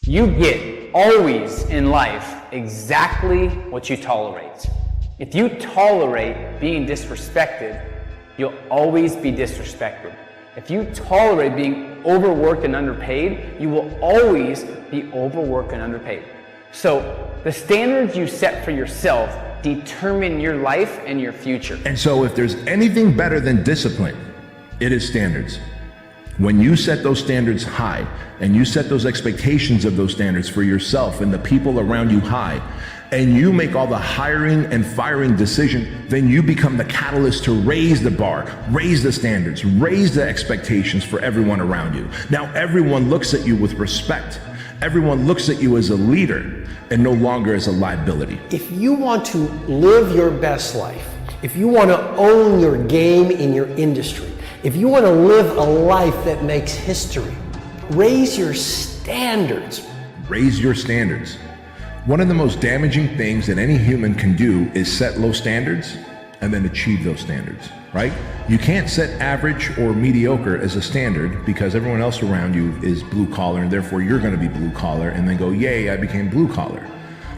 You get always in life exactly what you tolerate. If you tolerate being disrespected, you'll always be disrespected. If you tolerate being overworked and underpaid, you will always be overworked and underpaid. So the standards you set for yourself determine your life and your future. And so if there's anything better than discipline, it is standards. When you set those standards high and you set those expectations of those standards for yourself and the people around you high, and you make all the hiring and firing decisions, then you become the catalyst to raise the bar, raise the standards, raise the expectations for everyone around you. Now everyone looks at you with respect. Everyone looks at you as a leader and no longer as a liability. If you want to live your best life, if you want to own your game in your industry, if you want to live a life that makes history, raise your standards. Raise your standards. One of the most damaging things that any human can do is set low standards and then achieve those standards, right? You can't set average or mediocre as a standard because everyone else around you is blue collar and therefore you're going to be blue collar and then go, yay, I became blue collar.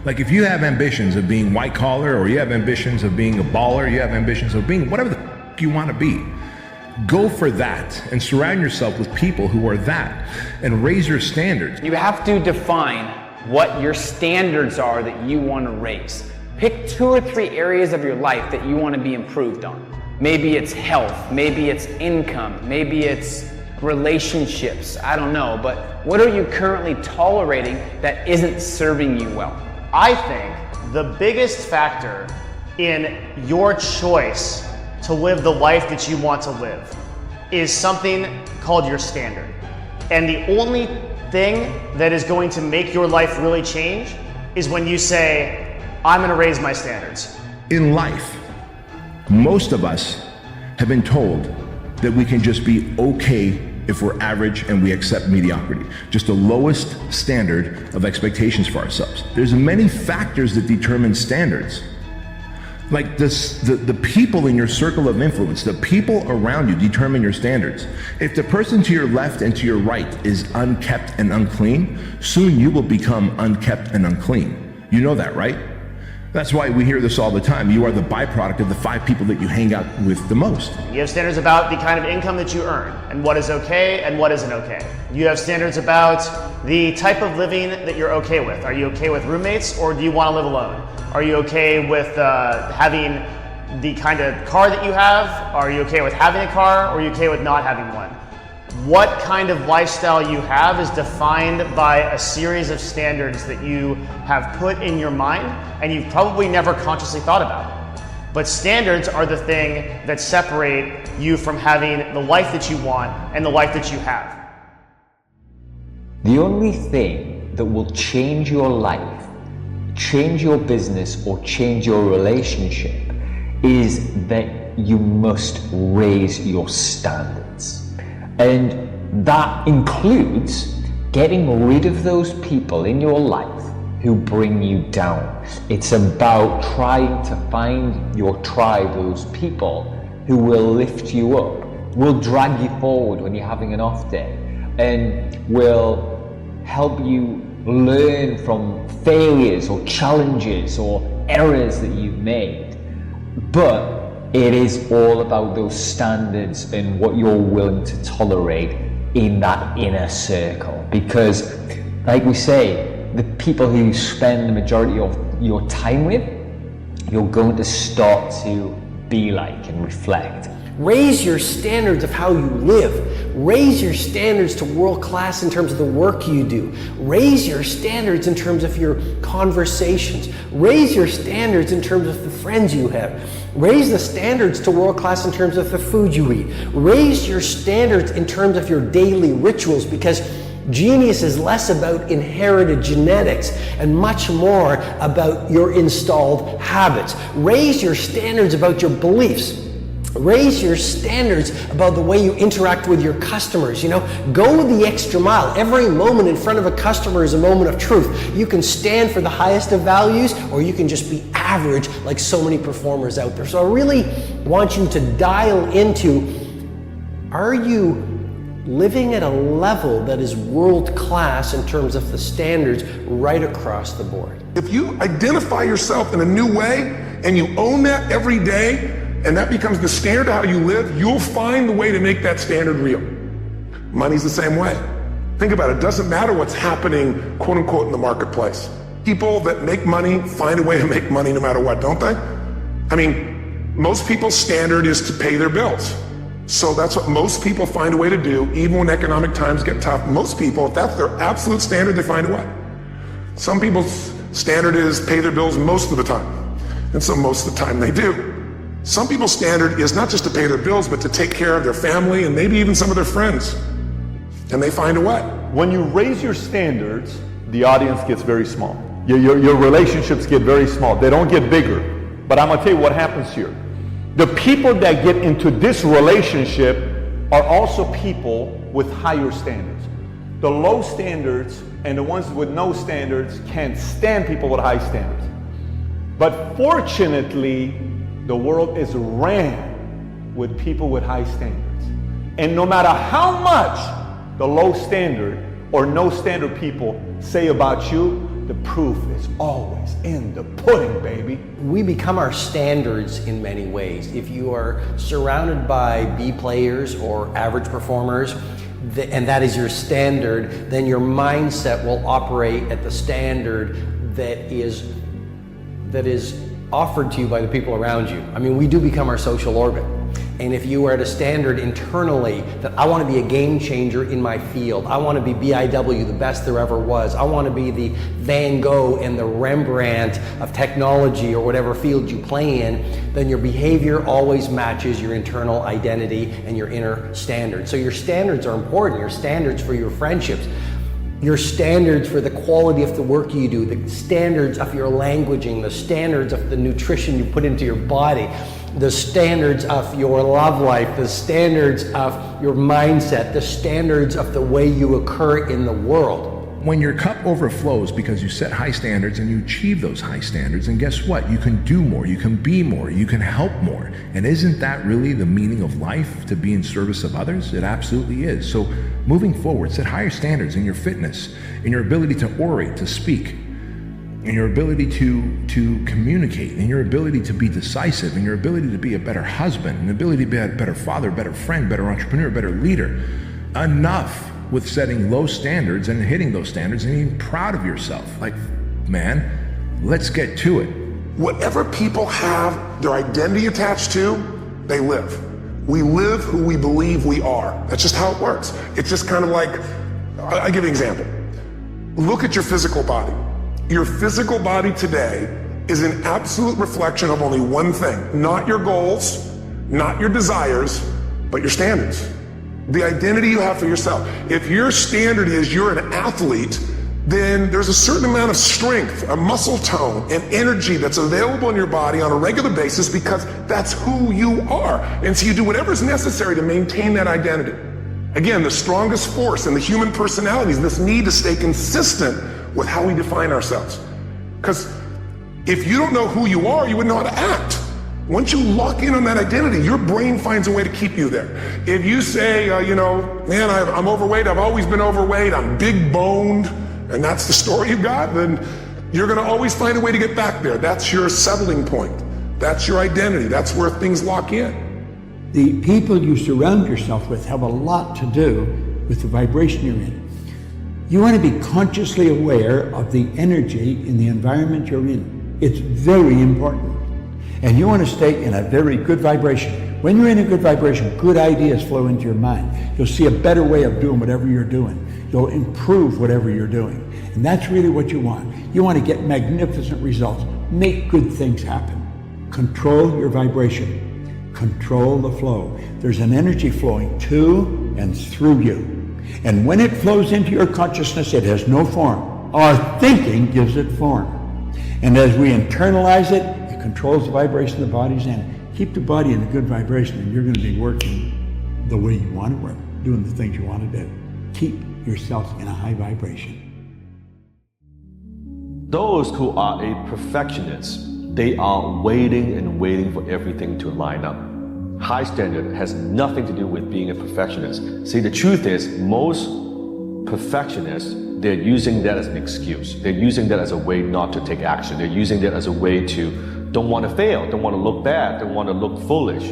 Like if you have ambitions of being white collar or you have ambitions of being a baller, you have ambitions of being whatever the you want to be. Go for that and surround yourself with people who are that and raise your standards. You have to define what your standards are that you want to raise. Pick 2 or 3 areas of your life that you want to be improved on. Maybe it's health, maybe it's income, maybe it's relationships, I don't know, but what are you currently tolerating that isn't serving you well? I think the biggest factor in your choice to live the life that you want to live is something called your standard. And the only thing that is going to make your life really change is when you say, I'm going to raise my standards. In life, most of us have been told that we can just be okay if we're average and we accept mediocrity. Just the lowest standard of expectations for ourselves. There's many factors that determine standards. Like this, the people in your circle of influence, the people around you determine your standards. If the person to your left and to your right is unkept and unclean, soon you will become unkept and unclean. You know that, right? That's why we hear this all the time. You are the byproduct of the 5 people that you hang out with the most. You have standards about the kind of income that you earn and what is okay and what isn't okay. You have standards about the type of living that you're okay with. Are you okay with roommates or do you want to live alone? Are you okay with having the kind of car that you have? Are you okay with having a car or are you okay with not having one? What kind of lifestyle you have is defined by a series of standards that you have put in your mind and you've probably never consciously thought about. But standards are the thing that separate you from having the life that you want and the life that you have. The only thing that will change your life, change your business, or change your relationship is that you must raise your standards. And that includes getting rid of those people in your life who bring you down. It's about trying to find your tribe, those people who will lift you up, will drag you forward when you're having an off day, and will help you learn from failures or challenges or errors that you've made. But it is all about those standards and what you're willing to tolerate in that inner circle. Because, like we say, the people who you spend the majority of your time with, you're going to start to be like and reflect. Raise your standards of how you live. Raise your standards to world class in terms of the work you do. Raise your standards in terms of your conversations. Raise your standards in terms of the friends you have. Raise the standards to world class in terms of the food you eat. Raise your standards in terms of your daily rituals, because genius is less about inherited genetics and much more about your installed habits. Raise your standards about your beliefs. Raise your standards about the way you interact with your customers. Go the extra mile. Every moment in front of a customer is a moment of truth. You can stand for the highest of values, or you can just be average like so many performers out there. So I really want you to dial into, are you living at a level that is world class in terms of the standards right across the board. If you identify yourself in a new way and you own that every day, and that becomes the standard of how you live, you'll find the way to make that standard real. Money's the same way. Think about it. It doesn't matter what's happening, quote unquote, in the marketplace. People that make money find a way to make money no matter what, don't they? I mean, most people's standard is to pay their bills. So that's what most people find a way to do, even when economic times get tough. Most people, if that's their absolute standard, they find a way. Some people's standard is pay their bills most of the time. And so most of the time they do. Some people's standard is not just to pay their bills, but to take care of their family and maybe even some of their friends. And they find a way. When you raise your standards, the audience gets very small. Your relationships get very small. They don't get bigger. But I'm gonna tell you what happens here. The people that get into this relationship are also people with higher standards. The low standards and the ones with no standards can't stand people with high standards. But fortunately, the world is ran with people with high standards. And no matter how much the low standard or no standard people say about you, the proof is always in the pudding, baby. We become our standards in many ways. If you are surrounded by B players or average performers, and that is your standard, then your mindset will operate at the standard that is offered to you by the people around you. I mean, we do become our social orbit. And if you are at a standard internally that I want to be a game changer in my field, I want to be BIW, the best there ever was, I want to be the Van Gogh and the Rembrandt of technology or whatever field you play in, then your behavior always matches your internal identity and your inner standards. So your standards are important, your standards for your friendships, your standards for the quality of the work you do, the standards of your languaging, the standards of the nutrition you put into your body, the standards of your love life, the standards of your mindset, the standards of the way you occur in the world. When your cup overflows because you set high standards and you achieve those high standards, and guess what? You can do more, you can be more, you can help more. And isn't that really the meaning of life, to be in service of others? It absolutely is. So moving forward, set higher standards in your fitness, in your ability to orate, to speak, in your ability to communicate, in your ability to be decisive, in your ability to be a better husband, an ability to be a better father, better friend, better entrepreneur, better leader. Enough with setting low standards and hitting those standards and being proud of yourself. Like, man, let's get to it. Whatever people have their identity attached to, they live. We live who we believe we are. That's just how it works. It's just kind of like, I'll give you an example. Look at your physical body. Your physical body today is an absolute reflection of only one thing, not your goals, not your desires, but your standards. The identity you have for yourself. If your standard is you're an athlete, then there's a certain amount of strength, a muscle tone, and energy that's available in your body on a regular basis because that's who you are. And so you do whatever's necessary to maintain that identity. Again, the strongest force in the human personality is this need to stay consistent with how we define ourselves. Because if you don't know who you are, you wouldn't know how to act. Once you lock in on that identity, your brain finds a way to keep you there. If you say, man, I'm overweight, I've always been overweight, I'm big boned, and that's the story you've got, then you're gonna always find a way to get back there. That's your settling point. That's your identity. That's where things lock in. The people you surround yourself with have a lot to do with the vibration you're in. You want to be consciously aware of the energy in the environment you're in. It's very important. And you want to stay in a very good vibration. When you're in a good vibration, good ideas flow into your mind. You'll see a better way of doing whatever you're doing. You'll improve whatever you're doing. And that's really what you want. You want to get magnificent results. Make good things happen. Control your vibration. Control the flow. There's an energy flowing to and through you. And when it flows into your consciousness, it has no form. Our thinking gives it form. And as we internalize it, it controls the vibration the body's in. Keep the body in a good vibration and you're going to be working the way you want to work, doing the things you want to do. Keep yourself in a high vibration. Those who are a perfectionist, they are waiting and waiting for everything to line up. high standard has nothing to do with being a perfectionist. See, the truth is, most perfectionists, they're using that as an excuse. They're using that as a way not to take action. They're using that as a way to don't want to fail, don't want to look bad, don't want to look foolish,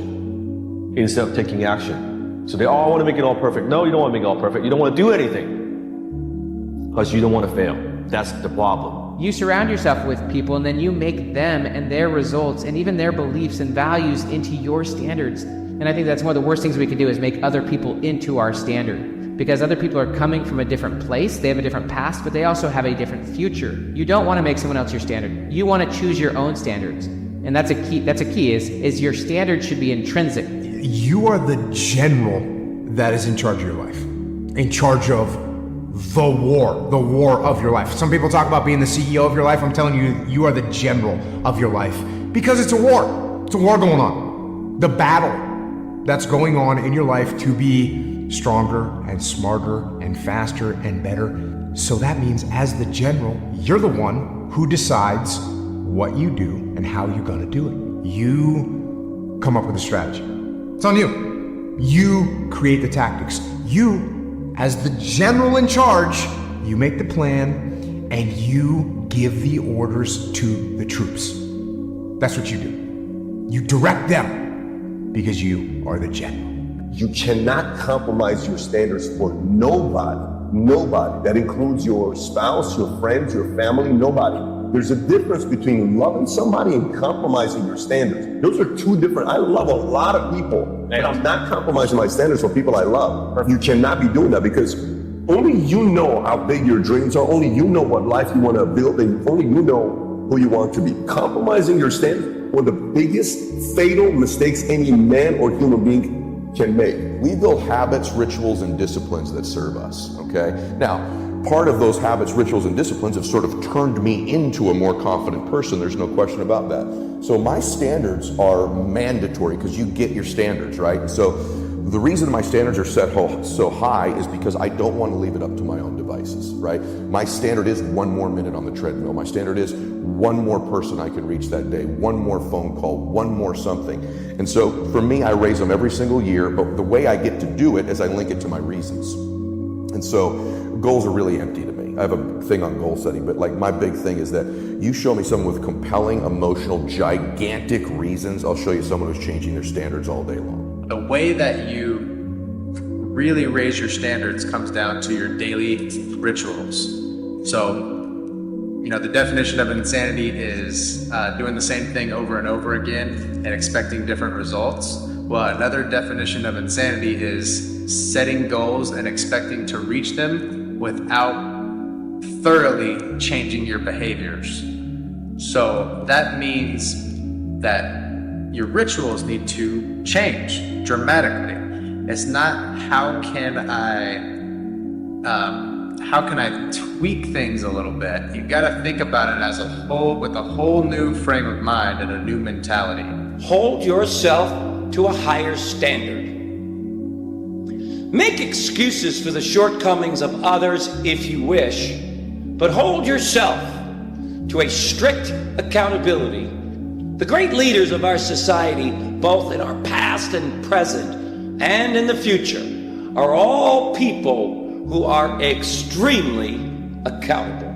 instead of taking action. So they all want to make it all perfect. No, you don't want to make it all perfect. You don't want to do anything because you don't want to fail. That's the problem. You surround yourself with people and then you make them and their results and even their beliefs and values into your standards. And I think that's one of the worst things we can do is make other people into our standard. Because other people are coming from a different place, they have a different past, but they also have a different future. You don't want to make someone else your standard. You want to choose your own standards. And that's a key is your standard should be intrinsic. You are the general that is in charge of your life. In charge of the war of your life. Some people talk about being the CEO of your life. I'm telling you, you are the general of your life. Because it's a war. It's a war going on. The battle that's going on in your life to be stronger and smarter and faster and better. So that means as the general, you're the one who decides what you do and how you're gonna do it. You come up with a strategy. It's on you. You create the tactics. You, as the general in charge, you make the plan and you give the orders to the troops. That's what you do. You direct them because you are the general. You cannot compromise your standards for nobody. That includes your spouse, your friends, your family, nobody. There's a difference between loving somebody and compromising your standards. Those are two different. I love a lot of people, but I'm not compromising my standards for people I love. You cannot be doing that because only you know how big your dreams are. Only you know what life you want to build, and only you know who you want to be. Compromising your standards, one of the biggest fatal mistakes any man or human being can make. We build habits, rituals, and disciplines that serve us, okay? Now, part of those habits, rituals, and disciplines have sort of turned me into a more confident person. There's no question about that. So my standards are mandatory because you get your standards, right? So the reason my standards are set so high is because I don't want to leave it up to my own devices, right? My standard is 1 more minute on the treadmill. My standard is 1 more person I can reach that day, 1 more phone call, 1 more something. And so for me, I raise them every single year, but the way I get to do it is I link it to my reasons. And so goals are really empty to me. I have a thing on goal setting, but like my big thing is that you show me someone with compelling, emotional, gigantic reasons, I'll show you someone who's changing their standards all day long. The way that you really raise your standards comes down to your daily rituals. So, the definition of insanity is doing the same thing over and over again and expecting different results. Well, another definition of insanity is setting goals and expecting to reach them without thoroughly changing your behaviors. So that means that your rituals need to change dramatically. It's not how can I tweak things a little bit. You gotta think about it as a whole, with a whole new frame of mind and a new mentality. Hold yourself to a higher standard. Make excuses for the shortcomings of others if you wish, but hold yourself to a strict accountability. The great leaders of our society, both in our past and present, and in the future, are all people who are extremely accountable.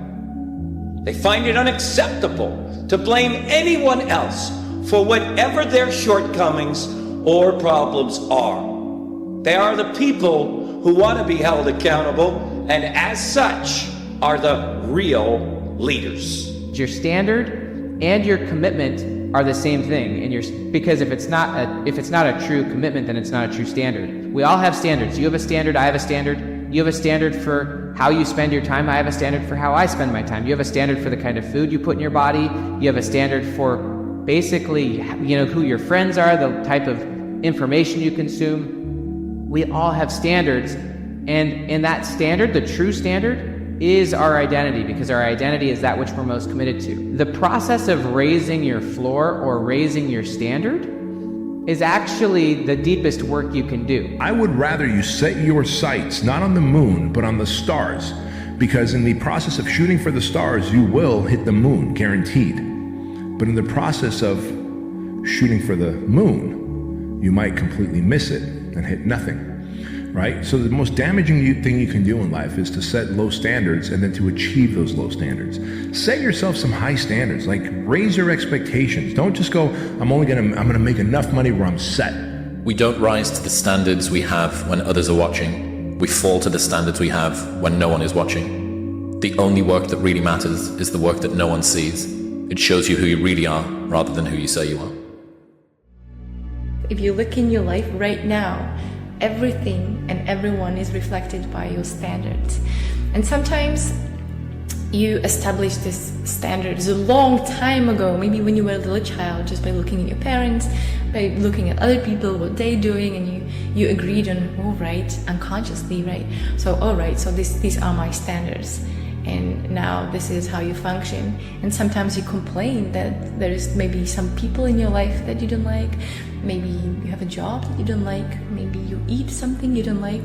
They find it unacceptable to blame anyone else for whatever their shortcomings or problems are. They are the people who want to be held accountable, and as such, are the real leaders. Your standard and your commitment are the same thing, and because if it's not a true commitment, then it's not a true standard. We all have standards. You have a standard, I have a standard. You have a standard for how you spend your time, I have a standard for how I spend my time. You have a standard for the kind of food you put in your body. You have a standard for basically, who your friends are, the type of information you consume. We all have standards, and in that standard, the true standard is our identity, because our identity is that which we're most committed to. The process of raising your floor or raising your standard is actually the deepest work you can do. I would rather you set your sights not on the moon, but on the stars, because in the process of shooting for the stars, you will hit the moon, guaranteed. But in the process of shooting for the moon, you might completely miss it and hit nothing. Right? So the most damaging thing you can do in life is to set low standards and then to achieve those low standards. Set yourself some high standards, like raise your expectations. Don't just go, I'm gonna make enough money where I'm set. We don't rise to the standards we have when others are watching. We fall to the standards we have when no one is watching. The only work that really matters is the work that no one sees. It shows you who you really are rather than who you say you are. If you look in your life right now, everything and everyone is reflected by your standards. And sometimes you establish this standards a long time ago, maybe when you were a little child, just by looking at your parents, by looking at other people, what they're doing, and you agreed on, oh right, unconsciously, right? So, all right, so these are my standards. And now this is how you function. And sometimes you complain that there is maybe some people in your life that you don't like. Maybe you have a job that you don't like. Maybe you eat something you don't like.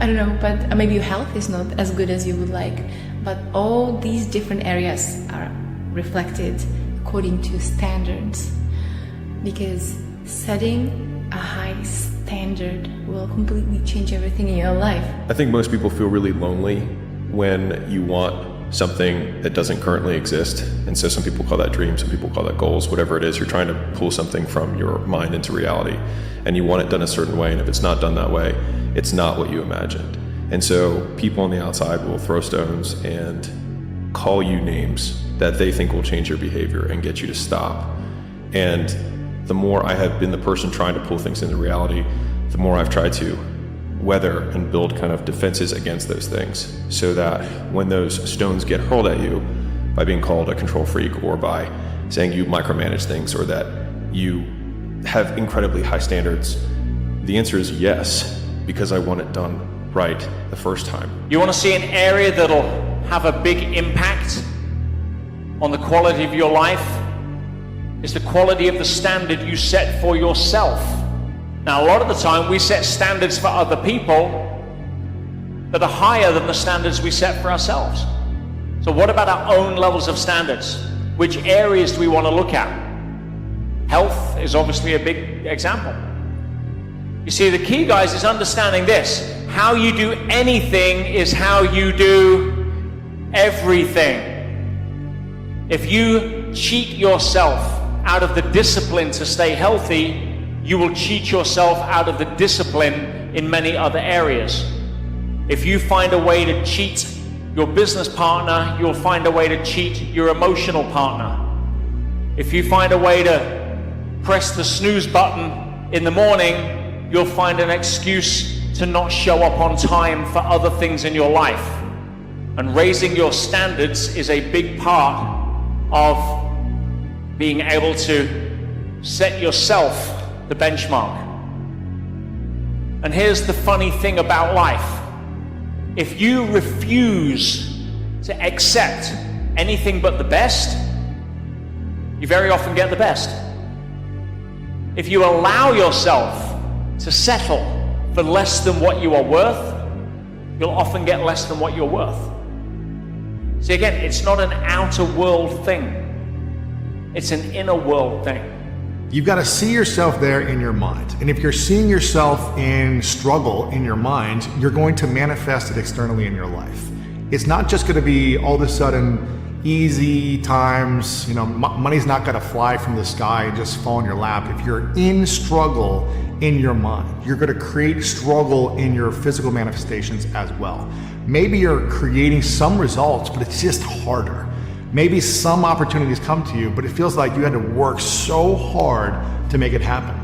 I don't know, but maybe your health is not as good as you would like. But all these different areas are reflected according to standards. Because setting a high standard will completely change everything in your life. I think most people feel really lonely when you want something that doesn't currently exist. And so some people call that dreams, some people call that goals, whatever it is. You're trying to pull something from your mind into reality, and you want it done a certain way. And if it's not done that way, it's not what you imagined. And so people on the outside will throw stones and call you names that they think will change your behavior and get you to stop. And the more I have been the person trying to pull things into reality, the more I've tried to weather and build kind of defenses against those things, so that when those stones get hurled at you by being called a control freak, or by saying you micromanage things, or that you have incredibly high standards, the answer is yes, because I want it done right the first time. You want to see an area that'll have a big impact on the quality of your life? Is the quality of the standard you set for yourself. Now, a lot of the time we set standards for other people that are higher than the standards we set for ourselves. So what about our own levels of standards? Which areas do we want to look at? Health is obviously a big example. You see, the key, guys, is understanding this. How you do anything is how you do everything. If you cheat yourself out of the discipline to stay healthy, you will cheat yourself out of the discipline in many other areas. If you find a way to cheat your business partner, you'll find a way to cheat your emotional partner. If you find a way to press the snooze button in the morning, you'll find an excuse to not show up on time for other things in your life. And raising your standards is a big part of being able to set yourself the benchmark. And here's the funny thing about life. If you refuse to accept anything but the best, you very often get the best. If you allow yourself to settle for less than what you are worth, you'll often get less than what you're worth. See, again, it's not an outer world thing. It's an inner world thing. You've got to see yourself there in your mind. And if you're seeing yourself in struggle in your mind, you're going to manifest it externally in your life. It's not just going to be all of a sudden easy times, money's not going to fly from the sky and just fall in your lap. If you're in struggle in your mind, you're going to create struggle in your physical manifestations as well. Maybe you're creating some results, but it's just harder. Maybe some opportunities come to you, but it feels like you had to work so hard to make it happen.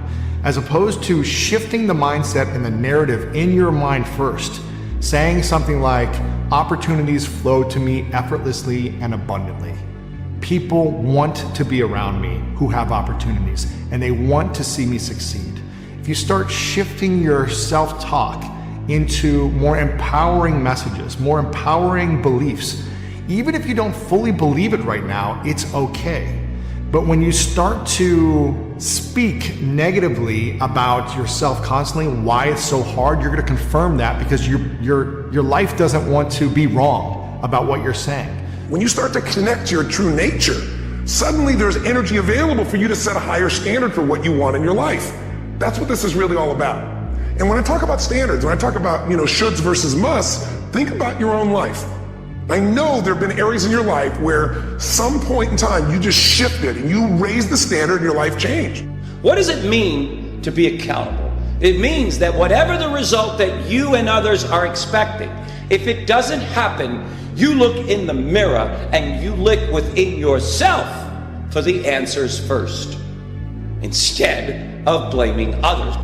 As opposed to shifting the mindset and the narrative in your mind first, saying something like, opportunities flow to me effortlessly and abundantly. People want to be around me who have opportunities, and they want to see me succeed. If you start shifting your self-talk into more empowering messages, more empowering beliefs, even if you don't fully believe it right now, it's okay. But when you start to speak negatively about yourself constantly, why it's so hard, you're going to confirm that, because your life doesn't want to be wrong about what you're saying. When you start to connect to your true nature, suddenly there's energy available for you to set a higher standard for what you want in your life. That's what this is really all about. And when I talk about standards, when I talk about, shoulds versus musts, think about your own life. I know there have been areas in your life where some point in time you just shifted and you raised the standard and your life changed. What does it mean to be accountable? It means that whatever the result that you and others are expecting, if it doesn't happen, you look in the mirror and you look within yourself for the answers first, instead of blaming others.